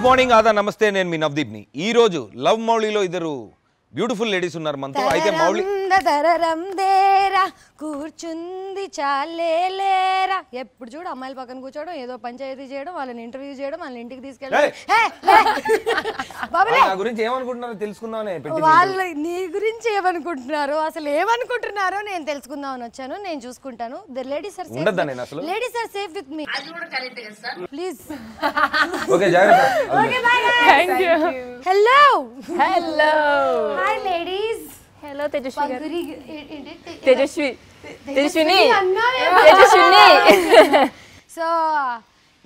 Good morning ఆదా నమస్తే నేను మీ నవదీప్ ని ఈ రోజు లవ్ మౌలిలో ఇద్దరు బ్యూటిఫుల్ లేడీస్ ఉన్నారు మనతో అయితే మౌలి దరరం దేరా కూర్చుంది చాలేలేరా ఎప్పుడు చూడు అమ్మాయిల పక్కన కూర్చోవడం ఏదో పంచాయతీ చేయడం వాళ్ళని ఇంటర్వ్యూ చేయడం వాళ్ళని ఇంటికి తీసుకెళ్ళడం నా గురించి ఏమనుకుంటున్నారో తెలుసుకుందామని వాళ్ళు నీ గురించి ఏమనుకుంటున్నారో అసలు ఏమనుకుంటున్నారో నేను తెలుసుకుందామని వచ్చాను నేను చూసుకుంటాను ద లేడీస్ ఆర్ సేఫ్ ఉండదా నేను అసలు ladies are safe with me అది కూడా కరెక్ట్ కదా సార్ ప్లీజ్ ఓకే జాగ్రత్త okay bye thank you hello hello hi ladies hello Tejaswi గారు పంఖురి తేజస్విని సో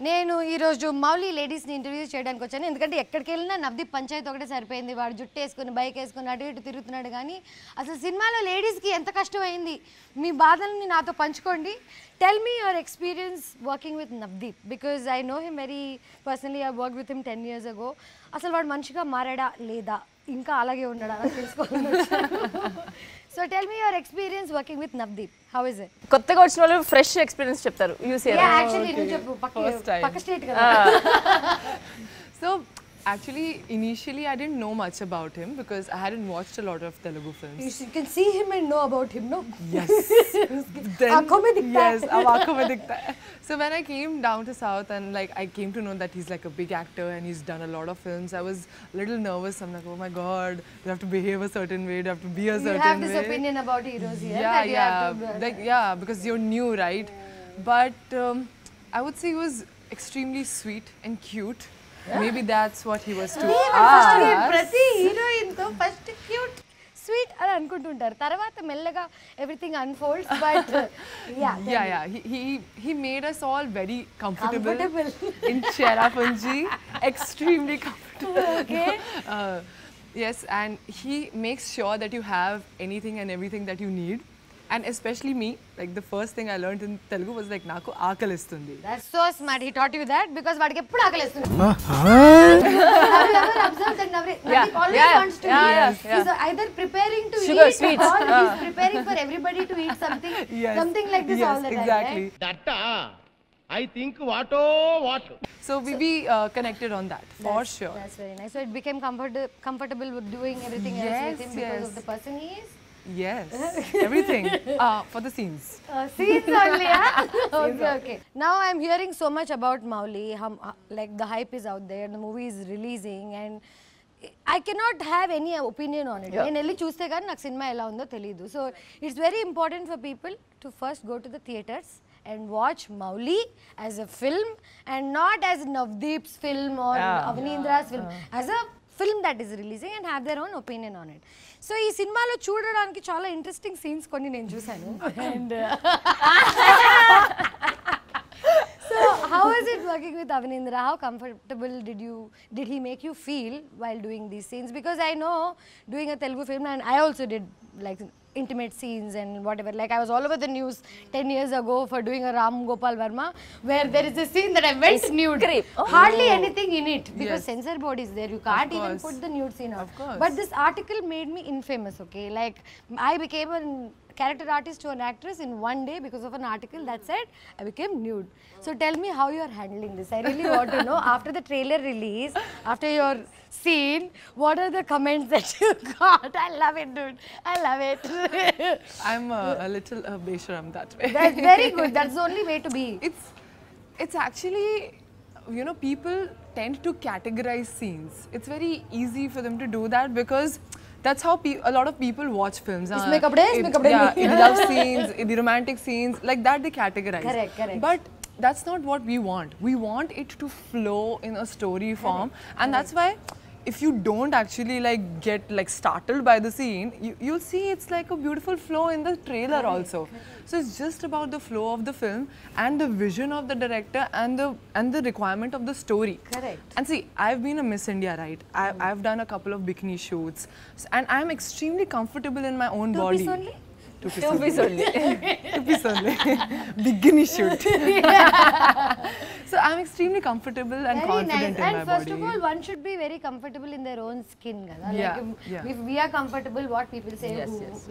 నేను ఈరోజు మౌలి లేడీస్ని ఇంటర్వ్యూ చేయడానికి వచ్చాను ఎందుకంటే ఎక్కడికి వెళ్ళినా నవదీప్ పంచాయతీ ఒకటే సరిపోయింది వాడు జుట్టు వేసుకుని బైక్ వేసుకుని అటు ఇటు తిరుగుతున్నాడు కానీ అసలు సినిమాలో లేడీస్కి ఎంత కష్టమైంది మీ బాధల్ని నాతో పంచుకోండి tell me your experience working with Navdeep because I know him very personally I work with him 10 years ago అసలు వాడు మనిషిగా మారాడా లేదా ఇంకా అలాగే ఉన్నాడా అని తెలుసుకోవాలి so tell me your experience working with Navdeep how is it కొత్తగా వచ్చిన వాళ్ళు ఫ్రెష్ ఎక్స్పీరియన్స్ చెప్తారు యాక్చువల్లీ నువ్వు చెప్పు పక్క స్టేట్ కదా So actually initially I didn't know much about him because I hadn't watched a lot of Telugu films. You can see him and know about him, no? Yes. Aankhon mein dikhta hai. Yes, ab aankhon mein dikhta hai. So when I came down to South and like I came to know that he's like a big actor and he's done a lot of films, I was a little nervous. I'm like, oh my God, you have to behave a certain way, you have to be a certain way. You have this opinion about heroes here. Yeah, because you're new, right? But I would say he was extremely sweet and cute. Maybe that's what he was to us. ప్రతి heroine తో first cute sweet అని అనుకుంటుంటారు తర్వాత మెల్లగా everything unfolds but Yeah. He made us all very comfortable. In Cherapunji, extremely comfortable. Okay. Yes, and he makes sure that you have anything and everything that you need. And especially me, like the first thing I learned in Telugu was like naku aakalistundi. That's so smart. He taught you that because vadiki eppudu aakalistundi. Have you ever observed that Navdeep always wants to eat? He's either preparing to Sugar, eat sweets. or he's preparing for everybody to eat something. Something like this all the time. Exactly. Right? I think what. So we connected on that for sure. That's very nice. So it became comfortable with doing everything else with him because of the person he is. Yes, everything for the scenes. Scenes only, huh? Okay. Now I'm hearing so much about Mouli. Like the hype is out there, the movie is releasing, and I cannot have any opinion on it. నేను వెళ్ళి చూస్తే కానీ నాకు cinema ఎలా ఉందో తెలియదు. So it's very important for people to first go to the theatres and watch Mouli as a film and not as Navdeep's film or Avaneendra's film. As a film that is releasing and have their own opinion on it. So ఈ సినిమాలో చూడడానికి చాలా interesting scenes కొన్ని నేను చూసాను and so how is it working with Avaneendra? How comfortable did he make you feel while doing these scenes? Because I know doing a Telugu film and I also did like intimate scenes and whatever, like I was all over the news 10 years ago for doing a Ram Gopal Verma where there is a scene that I went nude. Hardly anything in it because censor board is there, you can't even put the nude scene out. But this article made me infamous, okay, like I became a character artist to an actress in one day because of an article that said I became nude. So tell me how you are handling this. I really want to know after the trailer release, after your scene, what are the comments that you got? I love it, dude. I love it. I'm a little besharam that way. That's very good. That's the only way to be. It's actually, you know, people tend to categorize scenes. It's very easy for them to do that because that's how a lot of people watch films. Makeup day, makeup day. Yeah, in love scenes, in the romantic scenes, like that they categorize. Correct. But that's not what we want. We want it to flow in a story form, and that's why if you don't actually like get like startled by the scene, you'll see it's like a beautiful flow in the trailer also. So it's just about the flow of the film and the vision of the director and the requirement of the story. Correct. And see, I've been a Miss India, right? I've done a couple of bikini shoots, and I'm extremely comfortable in my own body. Two piece only? Two piece only. Bikini shoot. So I'm extremely comfortable and confident in my body. And first of all, one should be very comfortable in their own skin. If we are comfortable, what people say,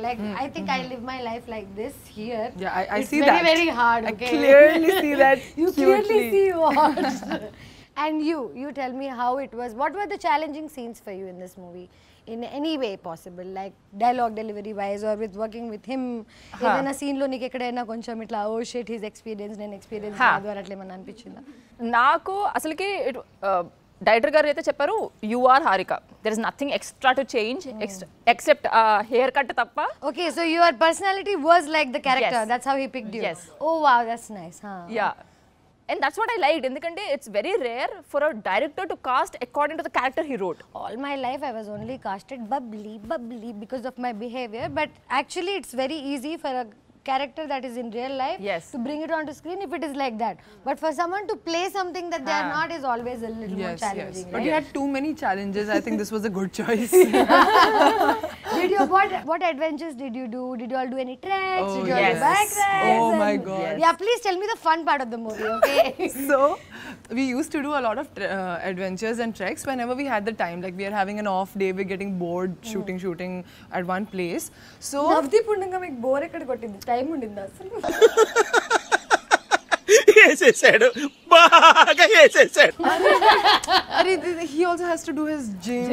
like I think I live my life like this here. Yeah, I it's see very, that. Very hard. Okay? I clearly see that. You clearly see what. And you tell me how it was. What were the challenging scenes for you in this movie? In any way possible, like dialogue delivery wise or with working with him. ఏదైనా scene లో నీకు ఎక్కడైనా కొంచెం ఇట్లా oh shit his experience నేను experience కాదు అని అట్లా ఏమన్నా అనిపించిందా? నాకు అసలుకి డైరెక్టర్ గారు అయితే చెప్పారు you are Harika, there is nothing extra to change except hair cut తప్ప. Okay, so your personality was like the character. Yes. That's how he picked you. Yes. Oh wow, that's nice. Yeah. And that's what I liked. ఎందుకంటే it's very rare for a director to cast according to the character he wrote. All my life I was only casted bubbly because of my behavior, but actually it's very easy for a character that is in real life Yes. to bring it onto screen if it is like that. But for someone to play something that they are not is always a little more challenging. But you had too many challenges. I think this was a good choice. Did you what adventures did you do? Did you all do any treks? Did you all yes. do bike rides? Oh my And- God. Yeah, please tell me the fun part of the movie, okay? So we used to do a lot of adventures and treks whenever we had the time. Like we are having an off day, we're getting bored shooting at one place. So Navdeep ఉండగా మీకు bore ఎక్కడ కొట్టింది? Time ఉండిందా అసలు? వేసేసాడు బాగా వేసేసాడు. he also has to do his gym.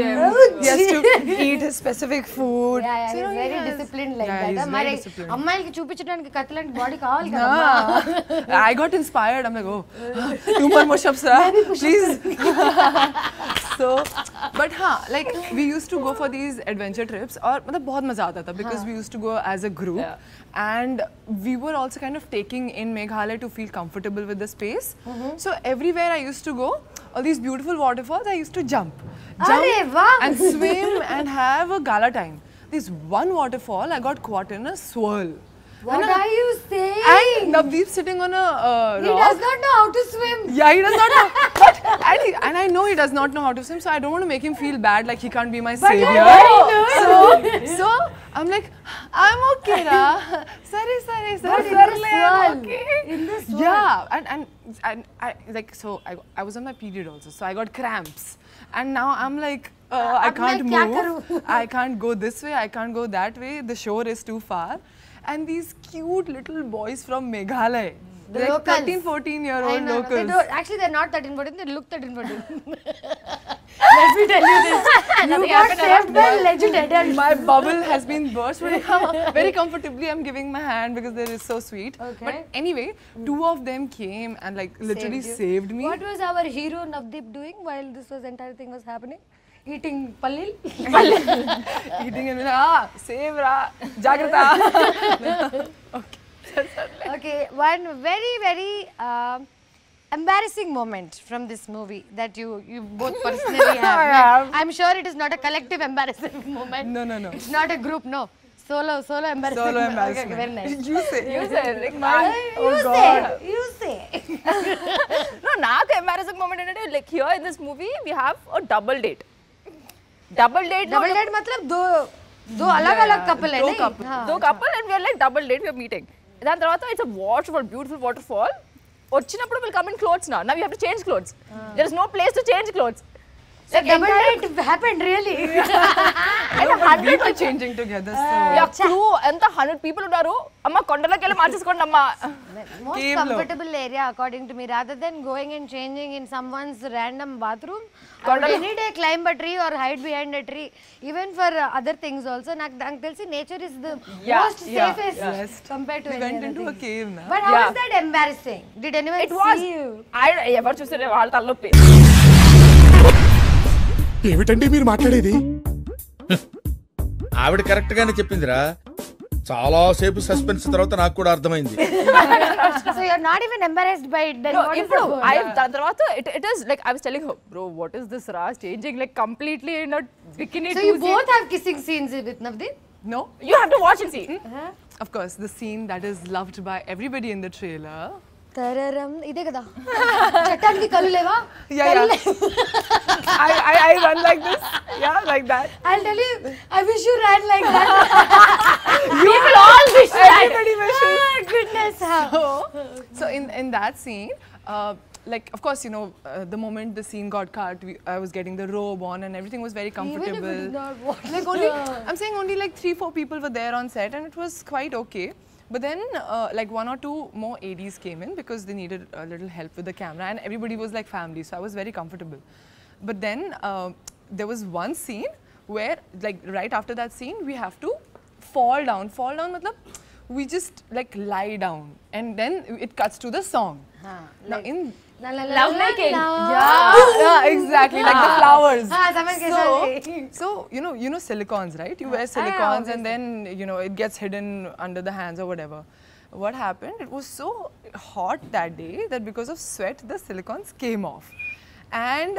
He has to eat his specific food. Yeah, So, he's very yes. disciplined like Yeah, that. he's very మరి disciplined. అమ్మాయిలకి చూపించడానికి కత్తిలాంటి బాడీ కావాలి కదా. I got inspired. I'm like, oh, 2 more push-ups, please. So, but like we used to go for these adventure trips, और मतलब बहुत मजा आता था because we used to go as a group, and we were also kind of taking in Meghalaya to feel comfortable with the space. So everywhere I used to go, all these beautiful waterfalls, I used to jump Arey vah! and swim and have a gala time. This one waterfall, I got caught in a swirl. What are you saying? And Navdeep sitting on a He rock. does not know how to swim. Yeah, he does not know. But, and I know he does not know how to swim, so I don't want to make him feel bad like he can't be my savior. So I'm like, I'm okay, ra. Sorry, But in the I'm swirl. okay. In the swirl. Yeah, and I like so I was on my period also, so I got cramps, and now I'm like. I अब can't मैं क्या move. करूं? I can't go this way. I can't go that way. The shore is too far. And these cute little boys from Meghalaya, The like locals. 13, 14-year-old I know. They locals. don't, actually, they're not 13, 14. They look 13, 14. Let me tell you this. You got saved by legend adult. My bubble has been burst. Very comfortably, I'm giving my hand because they are so sweet. Okay. But anyway, 2 of them came and like literally Saved you. saved me. What was our hero Navdeep doing while this entire thing was happening? Eating pallil? Eating and save ra, jagrata. Okay, one very, very embarrassing moment from this movie that you both personally have. I have. I'm sure it is not a collective embarrassing moment. No. It's not a group, no. Solo embarrassing. Solo Okay, embarrassment. very nice. You say. Like, You say. no, నాకు embarrassing moment ఏంటంటే like here in this movie we have a double date. Double date मतलब दो अलग-अलग couple है दो नहीं? couple. हाँ. దో couple and we're like double date we're meeting. దాని తర్వాత it's a waterfall, beautiful waterfall. వచ్చినప్పుడు will come in clothes now you have to change clothes. There is no place to change clothes. So double date happened really. No, but we were changing together. So crew ఎంత 100 people ఉన్నారు. అమ్మ కొండలోకి వెళ్ళి మార్చేసుకోండి అమ్మా. Most Cave comfortable area according to me, rather than going and changing in someone's random bathroom. I would any day climb a tree or hide behind a tree. Even for other things also. నాకు తెలిసి nature is the most safest compared to we any went other into a thing. cave now. But how was that embarrassing? Did anyone It was. see you? ఎవరు చూస్తే వాళ్ళ తలనొప్పి. ఏమిటండి మీరు మాట్లాడేది? ఆవిడ కరెక్ట్ గానే చెప్పిందిరా. చాలా సేపు సస్పెన్స్ తర్వాత నాకు కూడా అర్థమైంది. So you're not even embarrassed by it then? No, What is ఇప్పుడు the- దాని తర్వాత it is like I was telling her, bro, what is this Raj changing like completely in a bikini So two you scene. both have kissing scenes with Navdeep? No, You have to watch and see. of course, the scene that is loved by everybody in the trailer. తరరం ఇదే కదా చట్టానికి కళ్ళు లేవా Yeah. I run like this. Yeah, like that. I'll tell you, I wish you ran like that. You will all wish that. Everybody wishes. Goodness, how? So in that scene, like of course, you know, the moment the scene got cut, I was getting the robe on and everything was very comfortable. Even if it is not what. Like only, I'm saying only like 3-4 people were there on set and it was quite okay. But then like 1 or 2 more ADs came in because they needed a little help with the camera, and everybody was like family, so I was very comfortable. But then there was one scene where like right after that scene we have to fall down matlab we just like lie down, and then it cuts to the song. Now in Love making. yeah, exactly, like the flowers. So, So you know silicons, right? You wear silicons and then it gets hidden under the hands or whatever. What happened? It was so hot that day that because of sweat the silicons came off, and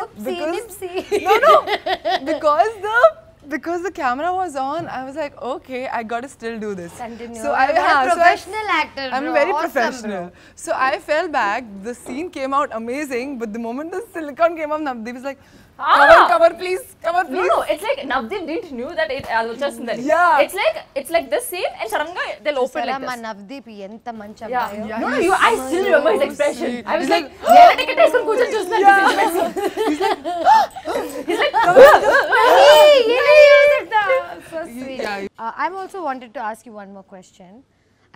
because the camera was on, I was like, okay, I gotta still do this. Continue. So You're a professional actor, I'm bro. very Awesome, professional. bro. So I fell back. The scene came out amazing, but the moment the silicone came up, Navdeep was like, cover please, cover please. No, it's like Navdeep didn't knew that it was just there. Yeah. It's like this scene and suddenly they'll open like this. Navdeep enta manchi Yeah. abbayo. No, I still remember his expression. sweet. I was He's like, like, yeah, ticket is kuchal just like this. He's like, So sweet. Yeah. I'm also wanted to ask you one more question.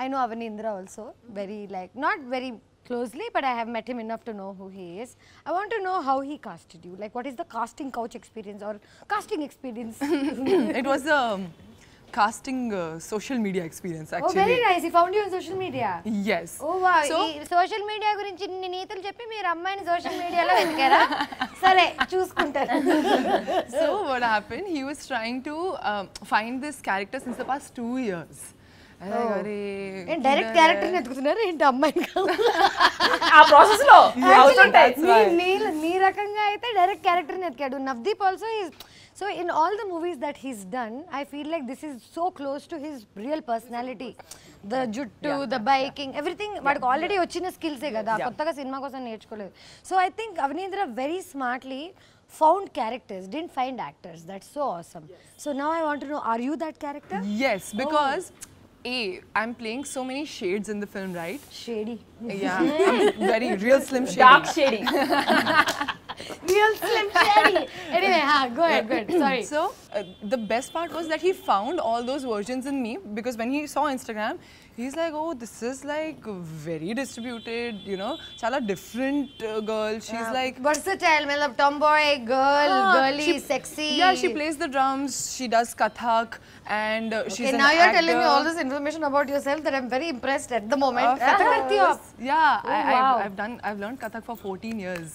I know Avaneendra also very not very closely, but I have met him enough to know who he is. I want to know how he casted you. Like, what is the casting couch experience or casting experience? It was a casting social media experience actually. Oh, very nice. He found you on social media. Yes. Oh wow. So, social media గురించి ఇన్ని నీతులు చెప్పి మీరు అమ్మాయిని social మీడియాలో వెతికారా? సరే చూసుకుంటారు. so what happened? He was trying to find this character since the past 2 years. Direct character ఎత్తుకుతున్నారు ఏంటి అమ్మాయిని ఆ ప్రాసెస్ లో అవుతుంటాయి. నీ రకంగా అయితే డైరెక్ట్ క్యారెక్టర్ ఎత్తుకాడు. Navdeep also so in all the movies that he's done I feel like this is so close to his real personality. The జుట్టు, ద బైకింగ్, ఎవ్రీథింగ్ వాడికి ఆల్రెడీ వచ్చిన స్కిల్సే కదా, కొత్తగా సినిమా కోసం నేర్చుకోలేదు. So I think Avanindra very smartly found characters, didn't find actors. That's so awesome. So now I want to know, are you that character? Yes, because I'm playing so many shades in the film, right? Shady. Yeah, I'm very real slim shady. Dark shady. Real slim shady. Anyway, go ahead. Sorry. So the best part was that he found all those versions in me, because when he saw Instagram, he's like, oh, this is like very distributed, chala different girl. She's like versatile, matlab tomboy, girly, sexy. Yeah, she plays the drums, she does Kathak, and she's an now you're actor. telling me all this information about yourself that I'm very impressed at the moment. Kathak karti ho aap? Yeah, wow. I've learned Kathak for 14 years.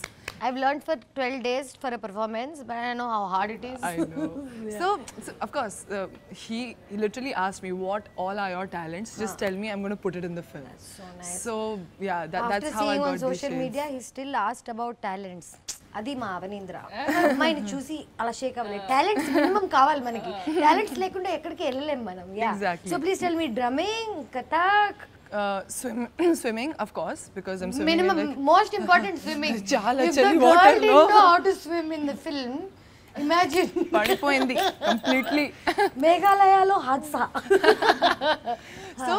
I've learned for 12 days for a performance, but I know how hard it is. I know. So of course, he literally asked me, what all are your talents? Just tell me, I'm going to put it in the film. That's so nice. So yeah, After that's how I seeing got on these social shades. media, he still asked about talents. అది మా అవనీంద్ర అమ్మాయిని చూసి అలా షేక్ అవ్వలేదు. Talents minimum కావాలి మనకి. Talents లేకుండా ఎక్కడికి వెళ్ళలేం మనం. Exactly. So please tell me drumming, Kathak, swimming, of course, because I'm swimming. minimum most important swimming. Chala If the chali girl water, didn't no? know how to swim in the film, imagine. Padipoindi completely. మేఘాలయలో హాద్సా. So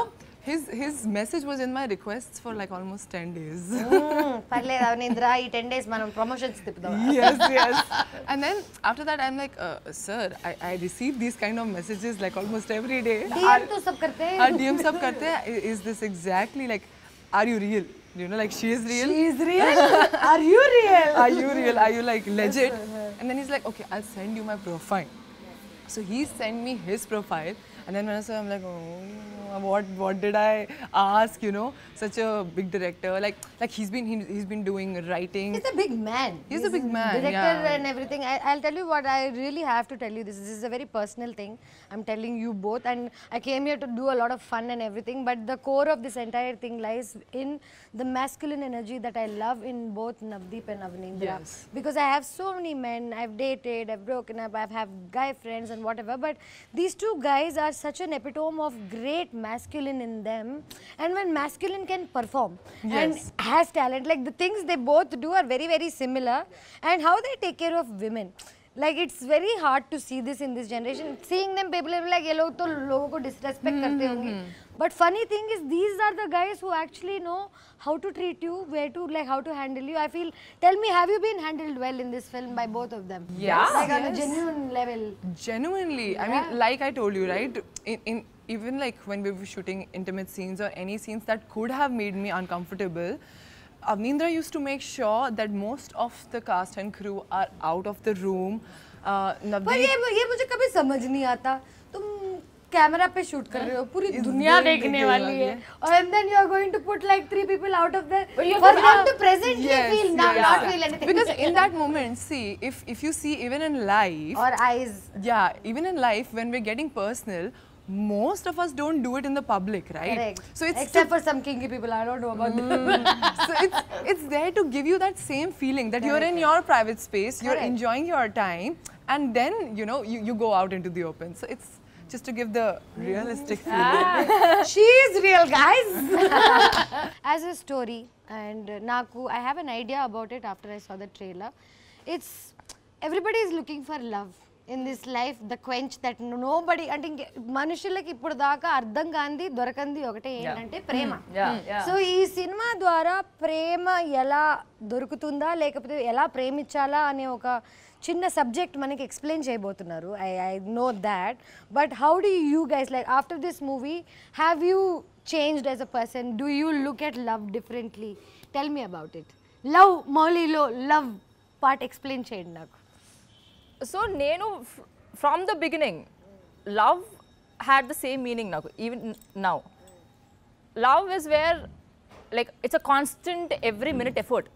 his message was in my requests for like almost 10 days. పర్లేదు అవనీంద్ర, ఈ 10 days మనం promotions తిప్పుదాం. yes. And then after that I'm like, sir, I receive these kind of messages like almost every day. DM तो सब करते हैं. DM sab karte hain. Is this exactly like, are you real? Like she is real. She is real. Are you real? Are you real? Are you like legit? And then he's like, okay, I'll send you my profile. So he sent me his profile, and then when I saw, I'm like, oh, what did I ask? Such a big director. Like he's been doing writing. He's a big man. He's a big man, Director yeah. and everything. I'll tell you what, I really have to tell you this. This is a very personal thing. I'm telling you both, and I came here to do a lot of fun and everything, but the core of this entire thing lies in the masculine energy that I love in both Navdeep and Avaneendra. Yes. Because I have so many men, I've dated, I've broken up, I've had guy friends and whatever, but these two guys are such an epitome of great masculine in them. And when masculine can perform and has talent, like the things they both do are very, very similar, and how they take care of women. Like it's very hard to see this in this generation. Seeing them, people are like, ये लोग तो लोगों को disrespect करते होंगे. But funny thing is, these are the guys who actually know how to treat you, where to like how to handle you. I feel. Tell me, have you been handled well in this film by both of them? Yes. Like on a genuine level. Genuinely. I mean, like I told you, right? even like when we were shooting intimate scenes or any scenes that could have made me uncomfortable, Avaneendra used to make sure that most of the cast and crew are out of the room. पर Navdeep ये मुझे कभी समझ नहीं आता, तुम camera पे shoot कर रहे हो, पूरी दुनिया देखने वाली है, और and then you are going to put like 3 people out of there for them to presently feel not feel anything. Because in that moment, see, if you see even in life, or eyes. yeah, even in life when we're getting personal, most of us don't do it in the public, right? Correct. So it's Except for some kinky people, I don't know about them. so it's there to give you that same feeling that you're in your private space, you're Correct. enjoying your time, and then you know you go out into the open. So it's just to give the realistic feeling. She is real, guys. As a story, and Naku, I have an idea about it after I saw the trailer. It's everybody is looking for love in this life, the quench that nobody, అంటే మనుషులకి ఇప్పుడు దాకా అర్థం కాంది దొరకంది ఒకటే ఏంటంటే ప్రేమ. So ఈ cinema ద్వారా ప్రేమ ఎలా దొరుకుతుందా లేకపోతే ఎలా ప్రేమించాలా అనే ఒక చిన్న సబ్జెక్ట్ మనకి ఎక్స్ప్లెయిన్ చేయబోతున్నారు. I know that, but how do you guys like after this movie have you changed as a person? Do you look at love differently? Tell me about it. Love, మౌలీలో love part explain చేయండి నాకు. So nenu from the beginning love had the same meaning naku even now. Love is where like it's a constant every minute effort.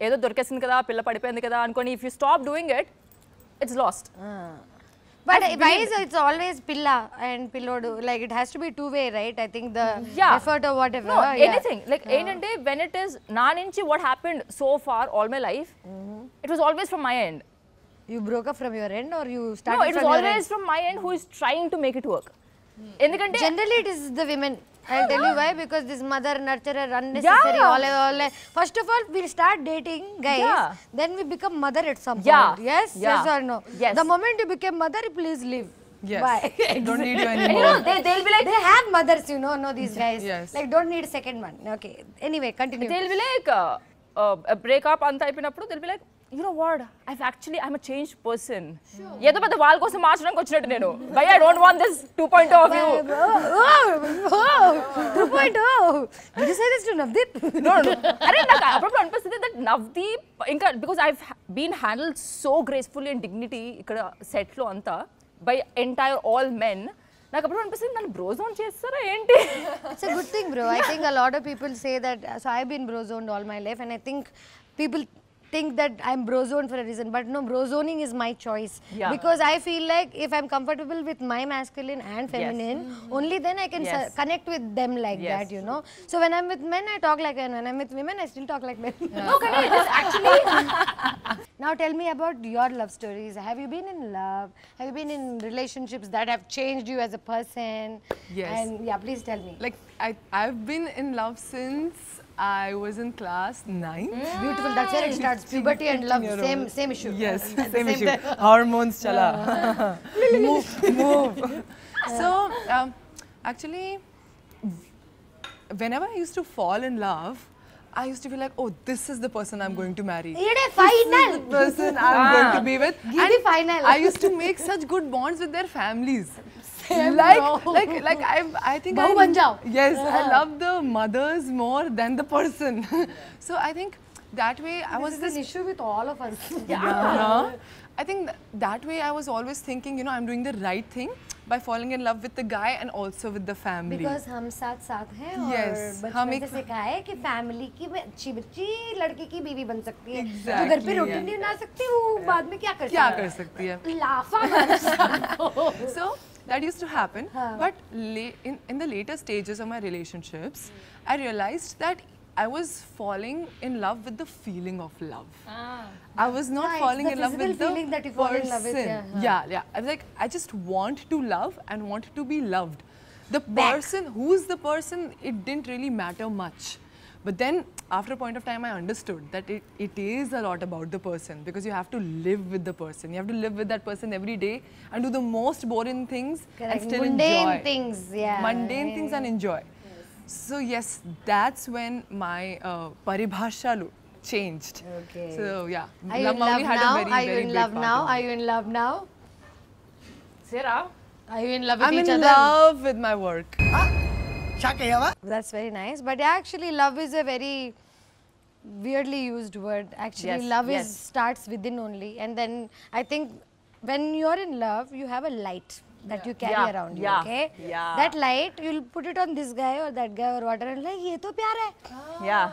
Edo dorkesindi kada pilla padipoyindi kada ankoni if you stop doing it, it's lost. But why is it's always pilla and pillodu? Like it has to be two-way, right? I think the effort or whatever. No, anything. Like ఏంటంటే when it is నా నుంచి what happened so far all my life, it was always from my end. You broke up from your end or you started No, it was from your always end? from my end who is trying to make it work. ఎందుకంటే Generally it is the women. I'll tell you why, because this mother nurturer unnecessary all. First of all, we start dating guys, then we become mother at some point. Yes or no? Yes. The moment you become mother, please leave. Yes. Bye. Don't need you you know, anymore. they'll be like They have mothers, you know these guys. Yes. Like don't need a second one. Okay. Anyway, continue. they'll be like a breakup అంత అయిపోయినప్పుడు they'll be like, you know what, I'm a changed person. ఏదో పెద్ద వాళ్ళ కోసం మార్చడానికి వచ్చినట్టు నేను by I don't want this 2.0 of you. 2.0. Did you say this to Navdeep? No. అరే నాకు అప్పుడప్పుడు అనిపిస్తుంది that Navdeep ఇంకా because I've been handled so gracefully and dignity ఇక్కడ సెట్ లో అంతా by entire all men. నాకు అప్పుడు అనిపిస్తుంది నన్ను బ్రో జోన్ చేస్తారా ఏంటి? It's a good thing, bro. I think a lot of people say that. So I've been bro zoned all my life, and I think people think that I'm bro zoned for a reason, but no, bro zoning is my choice. Because I feel like if I'm comfortable with my masculine and feminine, only then I can connect with them like that, you know. So when I'm with men, I talk like men. When I'm with women, I still talk like men. No, Kani, this actually. Now tell me about your love stories. Have you been in love? Have you been in relationships that have changed you as a person? Yes. And yeah, please tell me. Like I've been in love since I was in class 9. Beautiful. That's where it starts. Puberty and love, same issue. Yes, same issue. Hormones, chala. move. So actually, whenever I used to fall in love, I used to be like, oh, this is the person I'm going to marry. Final. This is the person I'm going to be with. Give me final. I used to make such good bonds with their families. Same, like I think Bahu ban jao. Yes, I love the mothers more than the person. So I think that way I was This is an issue with all of us. I think that way I was always thinking, you know, I'm doing the right thing by falling in love with the guy and also with the family. Because हम साथ हैं Yes, और बचपन से सिखाया है कि family की अच्छी बच्ची लड़के की बीवी बन सकती है। जो घर पे रोटी नहीं बना सकती वो बाद में क्या कर सकती है? लाफा So that used to happen, but in the later stages of my relationships, I realized that I was falling in love with the feeling of love. I was not falling in love with the feeling that you fall in love with. Yeah. I was like, I just want to love and want to be loved. The person, who's the person, it didn't really matter much. But then, after a point of time, I understood that it is a lot about the person, because you have to live with the person. You have to live with that person every day and do the most boring things and still mundane enjoy. things, Mundane things and enjoy. So yes, that's when my paribhashalu changed. Okay. So yeah, Are you in love now? Are you in love now? Are you in love now? Sarah, Are you in love with I'm each in other? love with my work. That's very nice. But yeah, actually, love is a very weirdly used word. Actually, Yes, love yes. is starts within only, and then I think when you're in love, you have a light that you carry Yeah, around you. yeah, Okay, yeah. that light you'll put it on this guy or that guy or whatever, and like ये तो प्यार है. Yeah.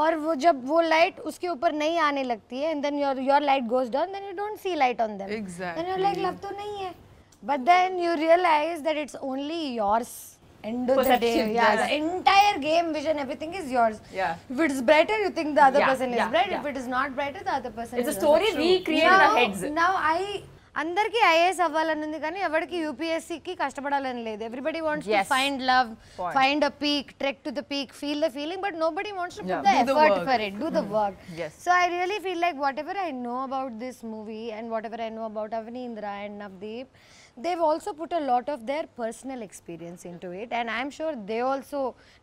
और वो जब वो light उसके ऊपर नहीं आने लगती है, and then your light goes down, then you don't see light on them. Exactly. Then you're like love तो नहीं है, but then you realize that it's only yours. End of the day, Perception, yeah, yes. the entire game vision, everything is yours. Yeah. If it is brighter, you think the other Yeah, person is yeah, bright. yeah. If it is not brighter, the other person It's is a story also we create in our heads. Now అందరికి IAS అవ్వాలని ఉంది కానీ ఎవరికి యూపీఎస్సీకి కష్టపడాలని లేదు. Everybody wants to Yes. find love, Point. find a peak, trek to the peak, feel the feeling, but nobody wants to put Yeah. the Do the effort work. for it, do the work. Yes. So I really feel like whatever I know about this movie and whatever I know about Avaneendra and Navdeep, they've also put a lot of their personal experience into it, and I'm sure they also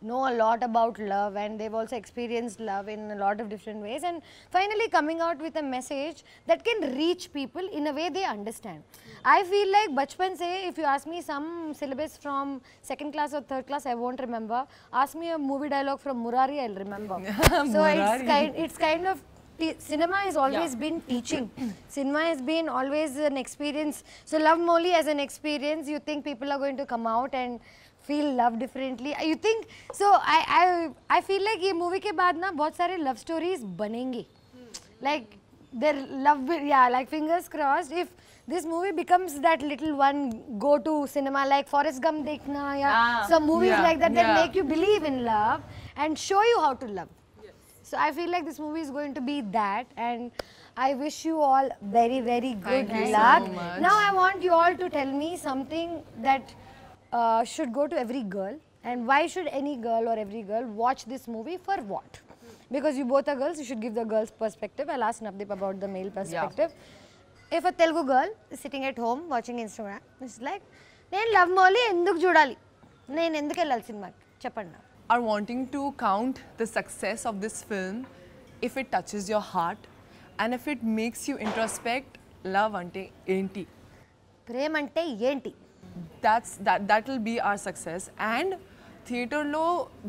know a lot about love, and they've also experienced love in a lot of different ways, and finally coming out with a message that can reach people in a way they understand. I feel like bachpan se, if you ask me some syllabus from 2nd class or 3rd class, I won't remember. Ask me a movie dialogue from Murari, I'll remember. So it's kind of cinema has always been teaching. Cinema has been always an experience. So love Mouli as an experience, you think people are going to come out and feel love differently. You think so? I feel like ये movie के बाद ना बहुत सारे love stories बनेंगे. Like their love, yeah. Like fingers crossed. If this movie becomes that little one go-to cinema, like Forrest Gump देखना या some movies Yeah, like that that yeah. make you believe in love and show you how to love. So I feel like this movie is going to be that, and I wish you all very, very good Thank you so luck. much. Now I want you all to tell me something that should go to every girl, and why should any girl or every girl watch this movie for what? Because you both are girls, you should give the girl's perspective. I'll ask Navdeep about the male perspective. If a Telugu girl is sitting at home watching Instagram, it's like, నేను love Mouli ఎందుకు చూడాలి, నేను ఎందుకు వెళ్ళాలి సినిమాకి చెప్పండి నాకు. Are wanting to count the success of this film if it touches your heart and if it makes you introspect love ante enti. ప్రేమ అంటే ఏంటి? That will be our success. And theatre lo,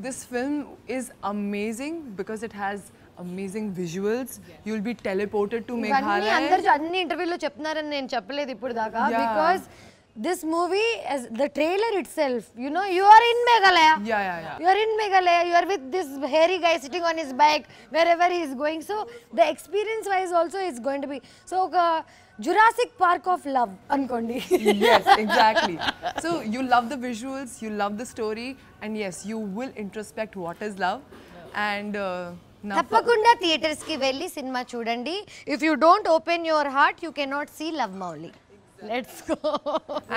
this film is amazing because it has amazing visuals. You'll be teleported to ఇవన్నీ Meghalaya. అందరూ అన్ని ఇంటర్వ్యూలో చెప్తున్నారని నేను చెప్పలేదు ఇప్పుడు దాకా. Yeah. Because this movie, as the trailer itself, you know, you are in Meghalaya. Yeah. You are in Meghalaya. You are with this hairy guy sitting on his bike wherever he is going. So the experience wise also is going to be so Jurassic Park of love అనుకోండి. Yes, exactly. So you love the visuals, you love the story, and yes, you will introspect what is love. And now తప్పకుండా theatres కి వెళ్ళి cinema చూడండి. If you don't open your heart, you cannot see Love Mouli. Let's go.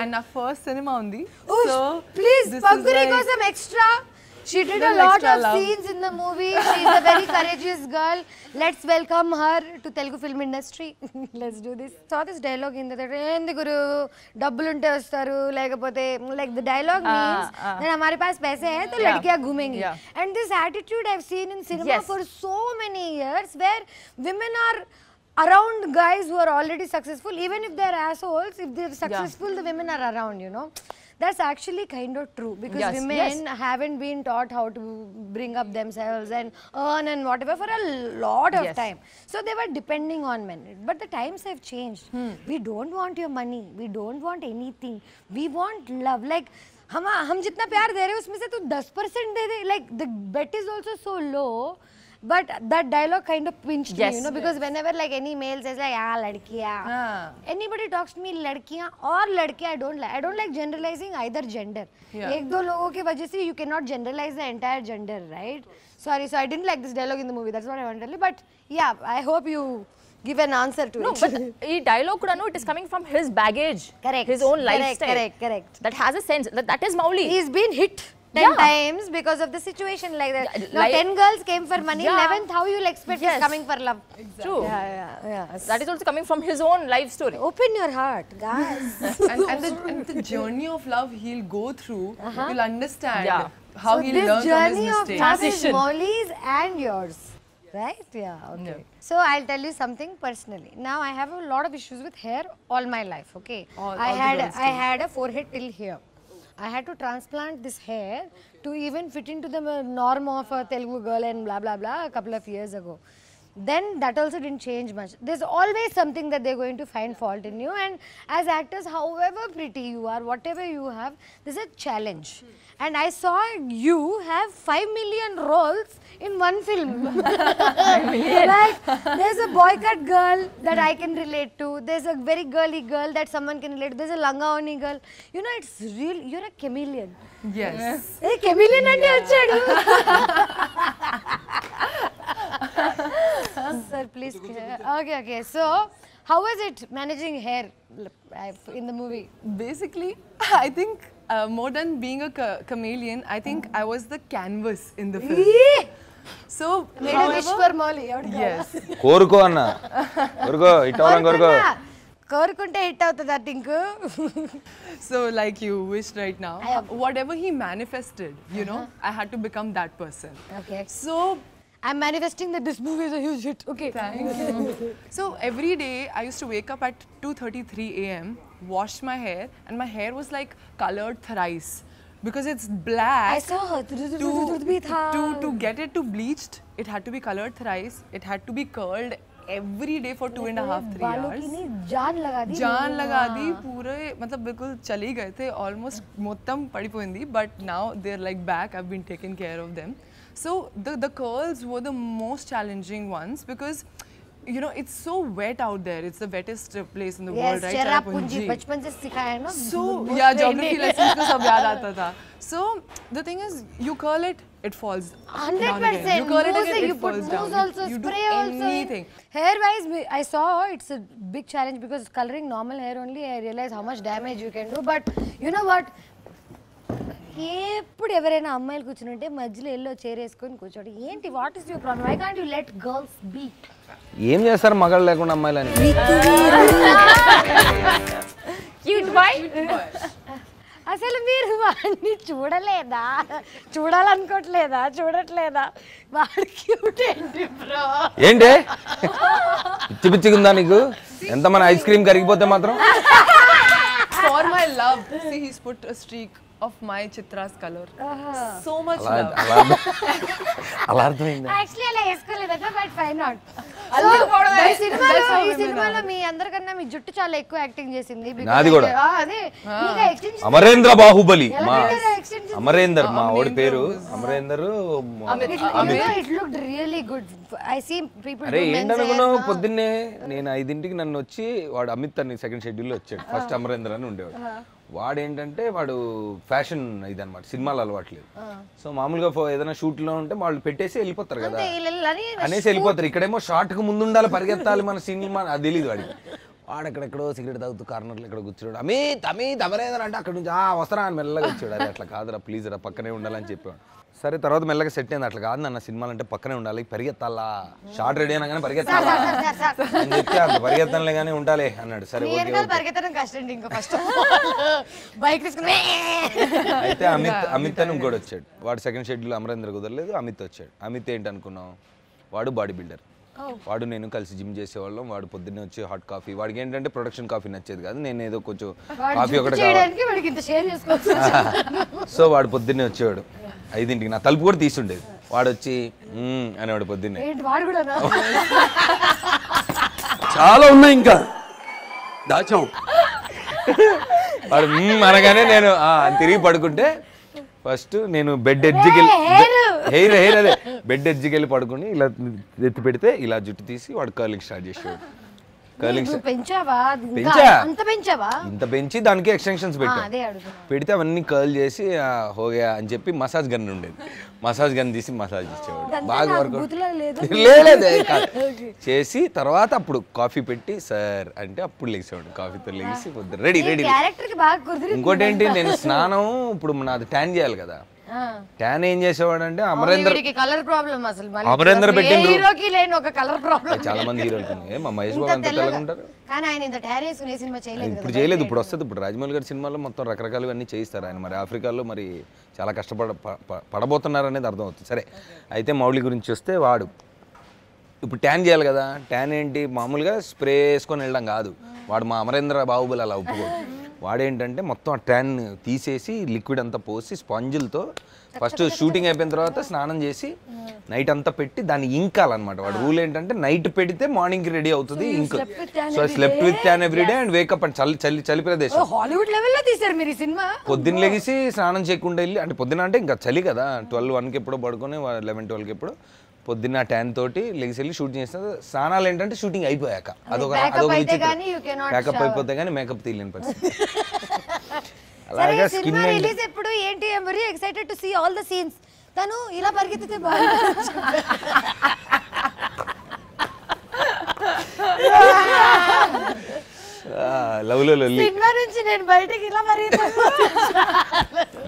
and our first cinema undi. Oosh, So please, this is Pankhuri like- కోసం extra. She did a Little lot extra of love. scenes in the movie. She is a very courageous girl. Let's welcome her to Telugu film industry. Let's do this. Saw this dialogue in the theater. ఏంది గురు డబ్బులు ఉంటే వస్తారు లేకపోతే like the dialogue means that हमारे पास पैसे हैं तो लड़कियां घूमेंगी. And this attitude I've seen in cinema for so many years where women are around guys who are already successful, even if they're assholes, if they're successful, the women are around, you know. That's actually kind of true because Yes, women haven't been taught how to bring up themselves and earn and whatever for a lot of time. So they were depending on men. But the times have changed. We don't want your money. We don't want anything. We want love. Like हम जितना प्यार दे रहे हैं उसमें से तू 10% दे दे. Like the bet is also so low. But that dialogue kind of pinched me, you know, because whenever like any male says like, ladkiya. Anybody talks to me ladkiya or ladkiya, I don't like generalizing either gender. एक दो लोगों की वजह से you cannot generalize the entire gender, right? Sorry, so I didn't like this dialogue in the movie. That's what I want to tell you. But yeah, I hope you give an answer to it. But ఈ dialogue కూడా it is coming from his baggage. Correct. His own lifestyle. Correct. That has a sense. That is Mouli. He's been hit 10 times because of the situation like that. Now 10 girls came for money. 11th, how you'll expect is coming for love? True. Yeah. That is also coming from his own life story. Open your heart, guys. and the journey of love he'll go through, you'll understand how So he'll this learn from his journey of mistakes. love is Mauli's and yours. Right? Yeah. Okay. So I'll tell you something personally. Now I have a lot of issues with hair all my life. Okay. I had a forehead till here. I had to transplant this hair to even fit into the norm of a Telugu girl and blah blah blah a couple of years ago. Then that also didn't change much. There's always something that they're going to find fault in you, and as actors, however pretty you are, whatever you have, there's a challenge. And I saw you have 5 million roles in one film. Like, there's a boy-cut girl that I can relate to. There's a very girly girl that someone can relate to. There's a langaoni girl. You know, it's real. You're a chameleon. Yes. Hey, chameleon ante vachadu. Sir, please. Okay. So, how was it managing hair in the movie? Basically, I think more than being a chameleon, I think I was the canvas in the film. So, Made a wish for Mouli. yes. కోరుకో అన్న కోరుకో ఇట్టవరం కోరుకో కోరుకుంటే hit అవుతుంది ఆ think. So, like you wished right now, whatever he manifested, you know, I had to become that person. Okay. So, I'm manifesting that this movie is a huge hit. Okay. thank you. So, every day I used to wake up at 2:33 a.m., wash my hair, and my hair was like colored thrice because it's black. I saw her. To get it to bleached, it had to be colored thrice. It had to be curled every day for 2.5 3 hours. जान लगा दी. जान लगा दी पूरे मतलब बिल्कुल चली गए थे ऑलमोस्ट మొత్తం పడిపోయింది but now they're like back. I've been taking care of them. So the curls were the most challenging ones because you know it's so wet out there. It's the wettest place in the world, right? Cherrapunji बचपन से सिखाया है ना. So yeah, geography lessons में सब याद आता था. So the thing is, you curl it, it falls 100%. You curl it again, You it put falls down. mousse also, You do spray also. anything. Hair wise, I saw it's a big challenge because coloring normal hair only, I realized how much damage you can do. But you know what? ఎప్పుడు ఎవరైనా అమ్మాయిలు కూర్చుంటే మధ్యలో yellow chair వేసుకొని కూర్చోండి. ఏంటి what is your problem? Why can't you let girls be? ఏం చేస్తారు మగాళ్ళు లేకుండా అమ్మాయిలని? Cute boy. అసలు మీరు వాడిని చూడలేదా? చూడట్లేదా? వాడు క్యూట్ ఏంటి బ్రో? ఏంటి పిచ్చి పిచ్చిగా ఉందా నీకు? ఎంత మన ఐస్ క్రీమ్ కరిగిపోతే మాత్రం For my love, see he's put a streak of my Chitra's color. So much love. అలా అర్థమైంది. యాక్చువల్లీ అలా వేసుకోలేదట బట్ ఫైన్ నాట్. ఈ సినిమాలో మీ అందరికన్నా మీ జుట్టు చాలా ఎక్కువ యాక్టింగ్ చేసింది. నాది కూడా. అదే అమరేంద్ర బాహుబలి మా అమరేందర్ మా ఓడి పేరు Amarender. It looked really good. I see people. అరే ఏంటనుకున్నావు? పొద్దున్నే నేను 5ంటికి నన్ను వచ్చి వాడు అమిత్ అని సెకండ్ షెడ్యూల్లో వచ్చాడు. ఫస్ట్ అమరేందర్ అని ఉండేవాడు. వాడు ఏంటంటే వాడు ఫ్యాషన్ ఇదన్నమాట, సినిమాలు అలవాట్లేదు. సో మామూలుగా ఏదైనా షూట్ లో ఉంటే వాళ్ళు పెట్టేసి వెళ్ళిపోతారు కదా అనేసి వెళ్ళిపోతారు. ఇక్కడేమో షార్ట్ కు ముందు ఉండాలి, పరిగెత్తాలి మన సినిమా, అది తెలియదు వాడికి. వాడు ఎక్కడెక్కడో సిగరెట్ తాగుతూ కార్నర్లో ఇక్కడ కూర్చోడు. అమిత్ అమరేందర్ అంటే అక్కడ నుంచి వస్తారా అని మెల్లగా వచ్చాడు. అది అట్లా కాదురా ప్లీజ్ రా పక్కనే ఉండాలని చెప్పాడు. సరే తర్వాత మెల్లగా సెట్ అయింది. అట్లా కాదు నన్న సినిమాలు అంటే పక్కనే ఉండాలి, పరిగెత్తాలా, షార్ట్ రెడీ అయినా కానీ పరిగెత్తాలా అని చెప్పి అట్లా పరిగెత్తలే కానీ ఉండాలి అన్నాడు. సరే అయితే అమిత్ అని ఇంకోటి వచ్చాడు. వాడు సెకండ్ షెడ్యూల్ అమరేందర్ కుదరలేదు, అమిత్ వచ్చాడు. అమిత్ ఏంటి అనుకున్నాం, వాడు బాడీ బిల్డర్. వాడు నేను కలిసి జిమ్ చేసేవాళ్ళం. వాడు పొద్దున్నే వచ్చి హాట్ కాఫీ, వాడికి ఏంటంటే ప్రొడక్షన్ కాఫీ నచ్చేది కాదు, నేను ఏదో కొంచెం కాఫీ ఒకటి సో వాడు పొద్దున్నే వచ్చేవాడు 5ంటికి. నా తలుపు కూడా తీసుండేది. వాడు వచ్చి అనేవాడు పొద్దున్నే. చాలా ఉన్నాయి ఇంకా దాచాం. వాడు అనగానే నేను తిరిగి పడుకుంటే ఫస్ట్ నేను బెడ్ ఎడ్జ్కి వెళ్ళి హెయిర్ అదే బెడ్ ఎడ్జ్కి వెళ్ళి పడుకుని ఇలా ఎత్తి పెడితే ఇలా జుట్టు తీసి వాడు కర్లింగ్ స్టార్ట్ చేసేవాడు. కర్లింగ్ ఇంత పెంచి దానికి ఎక్స్టెన్షన్స్ పెడితే అవన్నీ కర్ల్ చేసి హోగా అని చెప్పి మసాజ్ గన్ ఉండేది. మసాజ్ గన్ తీసి మసాజ్ ఇచ్చేవాడు. బాగా వర్క్ లేదు చేసి తర్వాత అప్పుడు కాఫీ పెట్టి సార్ అంటే అప్పుడు లేచేవాడు. కాఫీతో లేచి రెడీ. ఇంకోటి ఏంటి, నేను స్నానం ఇప్పుడు నాది ట్యాన్ చేయాలి కదా. ట్యాన్ ఏం చేసేవాడు అంటే అమరేందర్ పెట్టిన చాలా మంది హీరోలు మా మహేష్ బాబు అంతా తెల్లగా ఉంటారు. ఇప్పుడు చేయలేదు, ఇప్పుడు వస్తుంది. ఇప్పుడు రాజమౌళి గారి సినిమాలో మొత్తం రకరకాలు అన్నీ చేయిస్తారు ఆయన. మరి ఆఫ్రికాలో మరి చాలా పడబోతున్నారు అనేది అర్థమవుతుంది. సరే అయితే మౌళి గురించి వస్తే ఇప్పుడు ట్యాన్ చేయాలి కదా, ట్యాన్ ఏంటి మామూలుగా స్ప్రే వేసుకొని వెళ్ళడం కాదు. వాడు మా అమరేంద్ర బాహుబలి అలా ఒప్పుకోడు. వాడేంటంటే మొత్తం ఆ ట్యాన్ తీసేసి లిక్విడ్ అంతా పోసి స్పాంజిల్తో ఫస్ట్ షూటింగ్ అయిపోయిన తర్వాత స్నానం చేసి నైట్ అంతా పెట్టి దాన్ని ఇంకాలన్నమాట. వాడు రూల్ ఏంటంటే నైట్ పెడితే మార్నింగ్కి రెడీ అవుతుంది ఇంక్. So slept with tan everyday and wake up and చలి ప్రదేశం. హాలీవుడ్ లెవెల్లో తీశారు మీరు ఈ సినిమా. పొద్దున్న లెగిసి స్నానం చేయకుండా వెళ్ళి, అంటే పొద్దున అంటే ఇంకా చలి కదా, 12-1కి ఎప్పుడో పడుకొని 11-12కి ఎప్పుడో పొద్దున్న ట్యాన్ తోటి లెగిసి వెళ్ళి షూటింగ్ చేసిన స్నానాలు ఏంటంటే షూటింగ్ అయిపోయాక అదొక మేకప్ అయిపోతే కానీ మేకప్ తీయలేని పరిస్థితి. అలాగే స్కిన్ రిలీజ్ ఎప్పుడు ఏంటి? I am very excited to see all the scenes. తను ఇలా పరిగెత్తితే బాగుంటుంది. లవ్లో లొల్లి సినిమా నుంచి నేను బయటికి ఇలా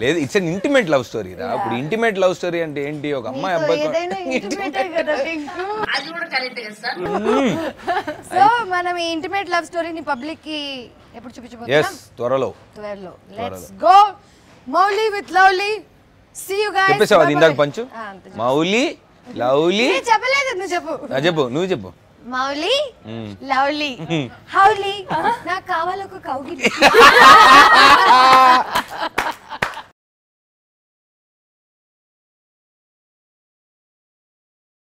లేదు, it's an intimate love story రా. ఇప్పుడు ఇంటిమేట్ లవ్ స్టోరీ అంటే ఏంటి? ఒక అమ్మాయి అబ్బాయి. సో మనం ఈ ఇంటిమేట్ లవ్ స్టోరీని పబ్లిక్ కి ఎప్పుడు చూపించబోతున్నాం? త్వరలో. Let's go Mouli with lovely. See you guys. చెప్పేసావు అది ఇందాక పంచు. మౌలి లవ్లీ చెప్పలేదు, నువ్వు చెప్పు. చెప్పు, నువ్వు చెప్పు. మౌలి లవ్లీ హౌలీ నాకు కావాలి ఒక కౌగిలి.